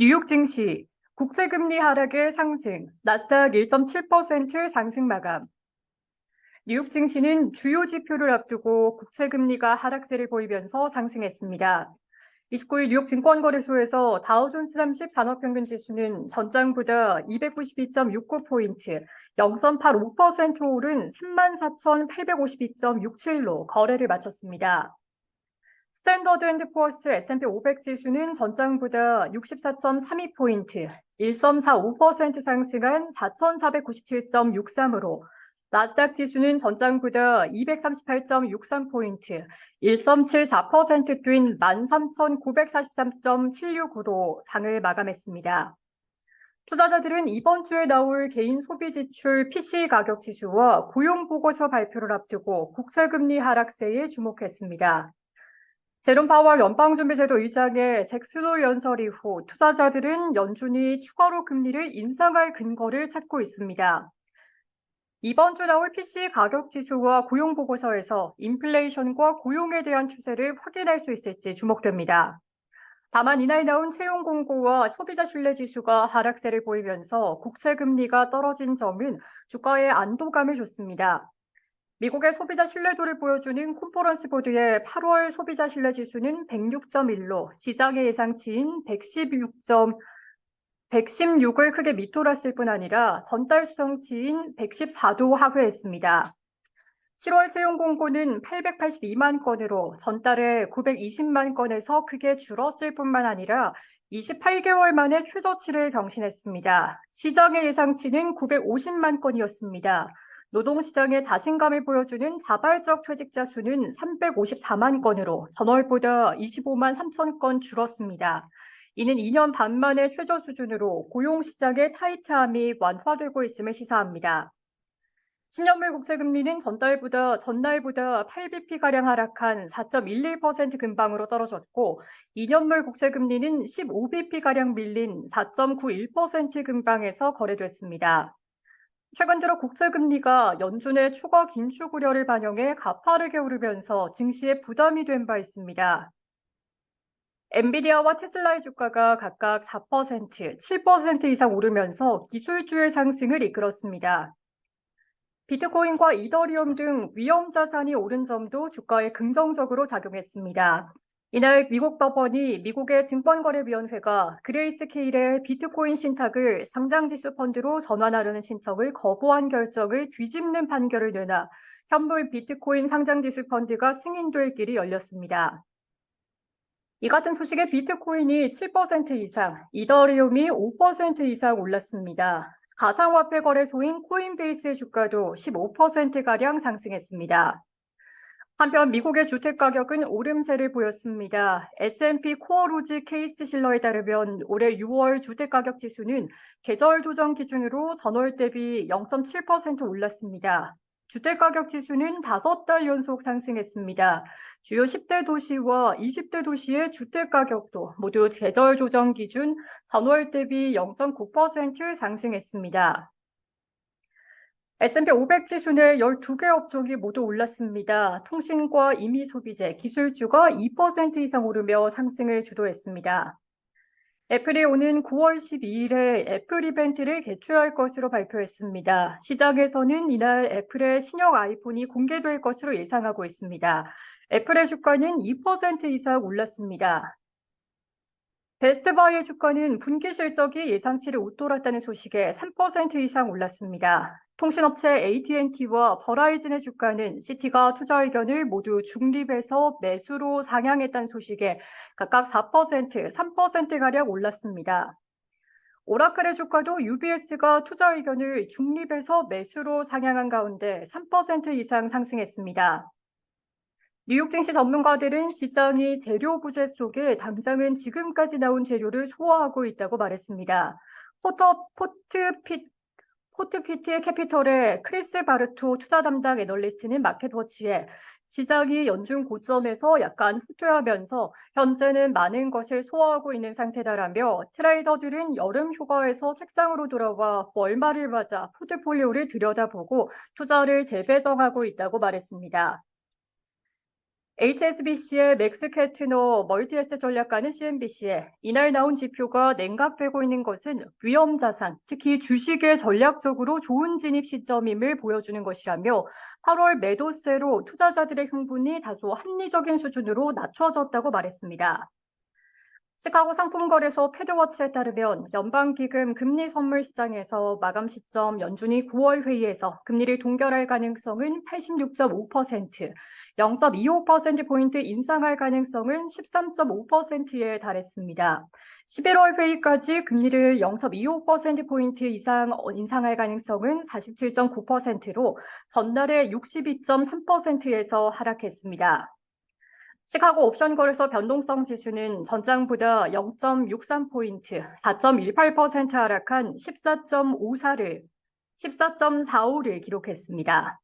뉴욕 증시, 국제금리 하락의 상승, 나스닥 1.7% 상승 마감. 뉴욕 증시는 주요 지표를 앞두고 국채금리가 하락세를 보이면서 상승했습니다. 29일 뉴욕 증권거래소에서 다우존스 30 산업평균 지수는 전장보다 292.69포인트, 0.85% 오른 34,852.67로 거래를 마쳤습니다. 스탠더드 앤드 푸어스 S&P 500 지수는 전장보다 64.32포인트, 1.45% 상승한 4,497.63으로 나스닥 지수는 전장보다 238.63포인트, 1.74% 뛴 13,943.769로 장을 마감했습니다. 투자자들은 이번 주에 나올 개인 소비 지출 PCE 가격 지수와 고용 보고서 발표를 앞두고 국채금리 하락세에 주목했습니다. 제롬 파월 연방준비제도 의장의 잭 슬로우 연설 이후 투자자들은 연준이 추가로 금리를 인상할 근거를 찾고 있습니다. 이번 주 나올 PC 가격 지수와 고용 보고서에서 인플레이션과 고용에 대한 추세를 확인할 수 있을지 주목됩니다. 다만 이날 나온 채용 공고와 소비자 신뢰 지수가 하락세를 보이면서 국채 금리가 떨어진 점은 주가에 안도감을 줬습니다. 미국의 소비자 신뢰도를 보여주는 컨퍼런스 보드의 8월 소비자 신뢰 지수는 106.1로 시장의 예상치인 116을 크게 밑돌았을 뿐 아니라 전달 수성치인 114도 하회했습니다. 7월 채용 공고는 882만 건으로 전달에 920만 건에서 크게 줄었을 뿐만 아니라 28개월 만에 최저치를 경신했습니다. 시장의 예상치는 950만 건이었습니다. 노동시장의 자신감을 보여주는 자발적 퇴직자 수는 354만 건으로 전월보다 25만 3천 건 줄었습니다. 이는 2년 반 만의 최저 수준으로 고용시장의 타이트함이 완화되고 있음을 시사합니다. 10년물 국채금리는 전날보다 8bp가량 하락한 4.11% 근방으로 떨어졌고, 2년물 국채금리는 15bp가량 밀린 4.91% 근방에서 거래됐습니다. 최근 들어 국채금리가 연준의 추가 긴축 우려를 반영해 가파르게 오르면서 증시에 부담이 된 바 있습니다. 엔비디아와 테슬라의 주가가 각각 4%, 7% 이상 오르면서 기술주의 상승을 이끌었습니다. 비트코인과 이더리움 등 위험 자산이 오른 점도 주가에 긍정적으로 작용했습니다. 이날 미국 법원이 미국의 증권거래위원회가 그레이스케일의 비트코인 신탁을 상장지수 펀드로 전환하려는 신청을 거부한 결정을 뒤집는 판결을 내나 현물 비트코인 상장지수 펀드가 승인될 길이 열렸습니다. 이 같은 소식에 비트코인이 7% 이상, 이더리움이 5% 이상 올랐습니다. 가상화폐 거래소인 코인베이스의 주가도 15%가량 상승했습니다. 한편 미국의 주택가격은 오름세를 보였습니다. S&P 코어로지 케이스 실러에 따르면 올해 6월 주택가격 지수는 계절 조정 기준으로 전월 대비 0.7% 올랐습니다. 주택가격 지수는 5달 연속 상승했습니다. 주요 10대 도시와 20대 도시의 주택가격도 모두 계절 조정 기준 전월 대비 0.9% 상승했습니다. S&P 500 지수 내 12개 업종이 모두 올랐습니다. 통신과 임의소비재, 기술주가 2% 이상 오르며 상승을 주도했습니다. 애플이 오는 9월 12일에 애플 이벤트를 개최할 것으로 발표했습니다. 시장에서는 이날 애플의 신형 아이폰이 공개될 것으로 예상하고 있습니다. 애플의 주가는 2% 이상 올랐습니다. 베스트바이의 주가는 분기 실적이 예상치를 웃돌았다는 소식에 3% 이상 올랐습니다. 통신업체 AT&T와 버라이즌의 주가는 시티가 투자 의견을 모두 중립에서 매수로 상향했다는 소식에 각각 4%, 3%가량 올랐습니다. 오라클의 주가도 UBS가 투자 의견을 중립에서 매수로 상향한 가운데 3% 이상 상승했습니다. 뉴욕 증시 전문가들은 시장이 재료 부재 속에 당장은 지금까지 나온 재료를 소화하고 있다고 말했습니다. 포트피트 캐피털의 크리스 바르토 투자 담당 애널리스트는 마켓워치에 시장이 연중 고점에서 약간 후퇴하면서 현재는 많은 것을 소화하고 있는 상태다라며 트레이더들은 여름 휴가에서 책상으로 돌아와 월말을 맞아 포트폴리오를 들여다보고 투자를 재배정하고 있다고 말했습니다. HSBC의 맥스 캐트너 멀티에셋 전략가는 CNBC에 이날 나온 지표가 냉각되고 있는 것은 위험 자산, 특히 주식의 전략적으로 좋은 진입 시점임을 보여주는 것이라며 8월 매도세로 투자자들의 흥분이 다소 합리적인 수준으로 낮춰졌다고 말했습니다. 시카고 상품거래소 패드워치에 따르면 연방기금 금리 선물 시장에서 마감 시점 연준이 9월 회의에서 금리를 동결할 가능성은 86.5%, 0.25%포인트 인상할 가능성은 13.5%에 달했습니다. 11월 회의까지 금리를 0.25%포인트 이상 인상할 가능성은 47.9%로 전날의 62.3%에서 하락했습니다. 시카고 옵션 거래소 변동성 지수는 전장보다 0.63포인트, 4.18% 하락한 14.45를 기록했습니다.